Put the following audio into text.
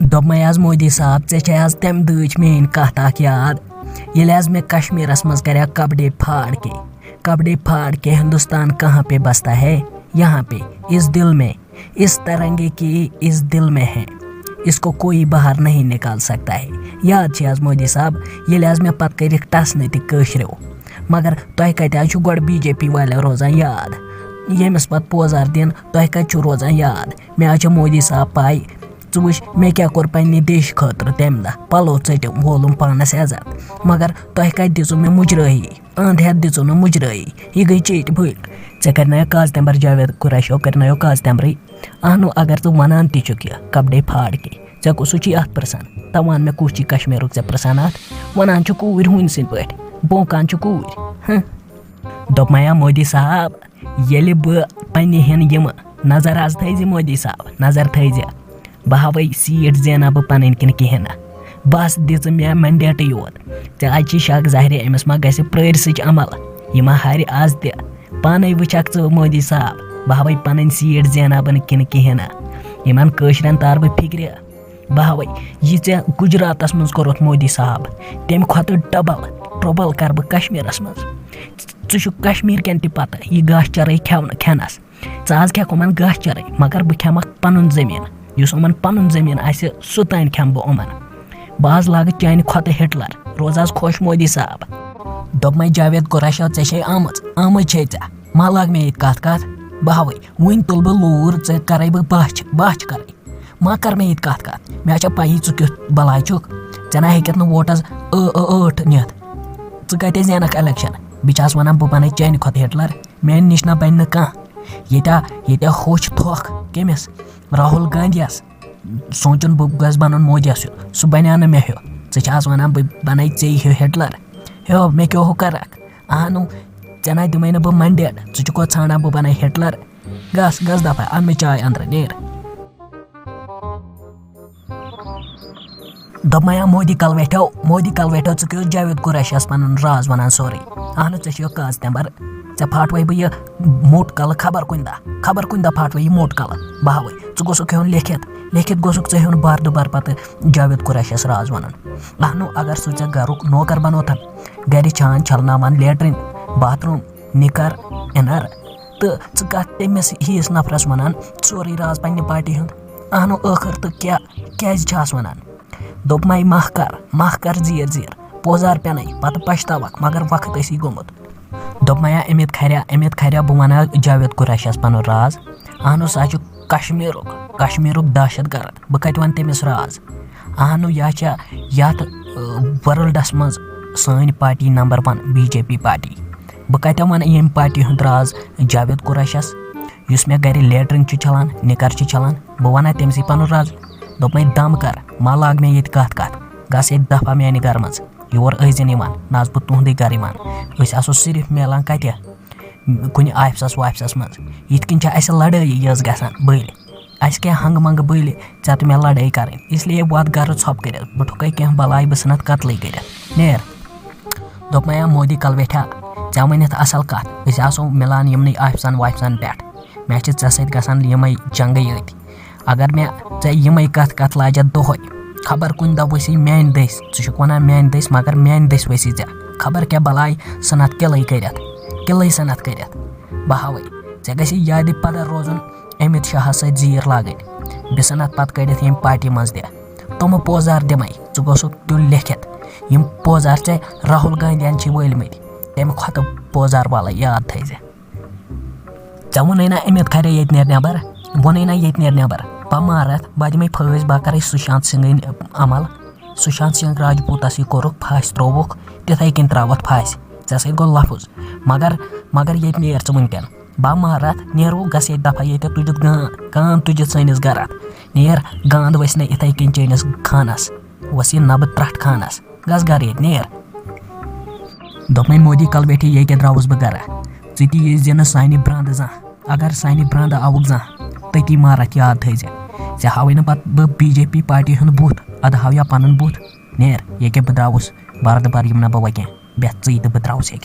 दोपमै आज मोदी साहब चे आज तम दच मेन कत अख याद ये आज मे कश्मीरस मज कर कपड़े फाड़ के हिंदुस्तान कहाँ पे बसता है, यहाँ पे इस दिल में, इस तरंगे की इस दिल में है, इसको कोई बाहर नहीं निकाल सकता है। याद आज मोदी साहब ये आज मे पत कर टस नशरो मगर तुह कत गोड़ बीजेपी वाले रोजान याद यमिस पत पोजार दिन तुह कत रोजान याद। मे आज मोदी साहब पाई च वुच मे क्या कोर पन्ने देश खतर तम दह पलो चटिम वोलुम पानस इज्जत मगर तुह कत दिचु मे मुजरही अंध हेत दिचु न मुजरही यह गई चेट भल ऐ करना काज तंबर जावेद कुरैशो करना काज तंबरी अहनु अगर तू वनान तुक यह कपड़े फाड़ के ऐ कुसु अत प्रसान तब वन मे कुछ कश्मीर ऐ प्रसान अत वनान कूर हून सद पे बोकान कूर दोपमया मोदी साहब ये बह पन्ने हन यम नजर आज थी मोदी साहब नजर थी बह हवे सीट जेना बह पन किन कहें बस दिज मे मैंडेट योत ऐ आज शक जाहिर अमिस मा गि प्रस अमल यह हार आज पान वुचक च मोदी साहब बह हवे पन सीट जेना बन किन कहें इन कशरन तार बह फिक्र बह हवे यह गुजरात मज कोरुत मोदी साहब तम खुद डबल ट्रबल कर बह कश्मीरस मज च कश्मीर कन त पता यह गाछ चराई खेनस आज खेक गाछ चराई मगर बह खेमक पन जमीन युस उमन पन जमीन आसि सु तान खेम बह उमन बह लाग चान खोत हिटलर रोज आज खुश मोदी साहब दोपमै जावेद कुरैशो ऐ आमज ऐ मा लाग मे कत कत बह हवे वन तुल बह लूर ऐ कर बह कर मा कर मे कत मे पही च क्युत बलाय चुक ऐ ना हेत वोटस 8 नित कत जेनक इलेक्शन बह वन बह बन चान खोत हिटलर मेन निश ना बन कह ये होश थोख कमिस राहुल गांधीस सोचन बह गस बन मोदी सह बना मे हो ऐ वन बह बन हो हिटलर हो मे क्यों कर अहनु ऐ ना दिमे बह मैंडेट च ाना बह बन हिटलर गस दफा अन मे चाय अंदर नेर दोपमया मोदी कलवेठो च क्यों जावेद कुरैशस पन राज वन सोरे अहनु ऐ काज तंबर ऐ फाटवे बह यह मोट कल खबर कुन दह फाटवे यह मोट कल बह हवे च गोसुक हेन लिखित गोसुक ऐ हेन बार दुबार पत जावेद कुरैशस राज वन अहनु अगर सह ऐ गरुक नौकर बनोथन गर छान छलनावन लेटरिन बाथरूम निकर इनर तो कत तमिस हिस नफरस वन सोरे राज पन्ने पार्टी हुंद अहनु आखिर तो क्या वन दोपमै मह कर जीर पोजार पेन पत पछतावक मगर वक्त ऐसी गोमुत दोपमया अमित खरिया बह वन जावेद कुरैशस पन राज अहनु सह कश्मीरुक दहशत गर्द बह कत वन तमिस राज अहनु यथ वर्ल्डस मज सन पार्टी नंबर 1 बीजेपी पार्टी बह कत वन यम पार्टी हुंद राज जावेद कुरैशस युस मे गर लेटरिन चलान निकर चलान बह वन तमसी पन राज दोपमै दम कर मा लाग मे कत गस एक दफा मेन गर मज योर अजन ना बह तुंदे गर आसो सिर्फ मिलान कत कुन आफिसस वाफिसस मज यिथ कन अस लड़ाई गसान बल अस क्या हंग मंग बल ऐ तो मे लड़ाई कर इसलिए वात गर छप कर बह ठुक क्या बलाय बह सनत कत्ल कर नेर दोपमया मोदी कलवेठा ऐ वनित असल कत आसो मिलान यमन आफिसन वाफिसन पे मे ऐ सत यम जंग यत अगर मे यम कत लाजत दोह खबर कुन दह वसी मेन दस वन मेन दस मगर मेन दस वसी खबर क्या बलाय सनत किल सनत कर बह हवे ऐ गि याद पता रोजन अमित शाह सत जीर लागन बह सनत पत कड़ित यम पार्टी मज तम पोजार दिमे गोसुक तुल लिखित यम पोजार ऐ राहुल गांधीन वलमत तम खुद पोजार वाला याद थी ऐ वोन ना अमित खरिया ये नेर नबर वोन ना ये नेर नबर बह मारत बह दिमे फस बह कर सुशांत सिंह अमल सुशांत सिंह राजपूतस यह कोरुक फांस त्रोवुक तिथे कन त्रावत फांस ऐ सत गो लफुज मगर ये नेर वनकन बह मारत नेरो गस एक दफा ये तुजित गान तुजित सनिस गर नेर गांद वस न इथे कन चैनिस खानस वस यह नब त्रट खानस गस गर ये नेर दोपमै मोदी कलवेठी ये द्रावस बह गर ती यह दिन सान ब्रांद जा अगर सान ब्रांद आवुक जा तती मारक याद थी ऐ हावे पत बह बीजेपी पार्टी हुंद बूथ अद हाव पन बूथ नेर ये बह द्रावुस बार दुबार यम ना बह वह बेह बह द्रावुस ये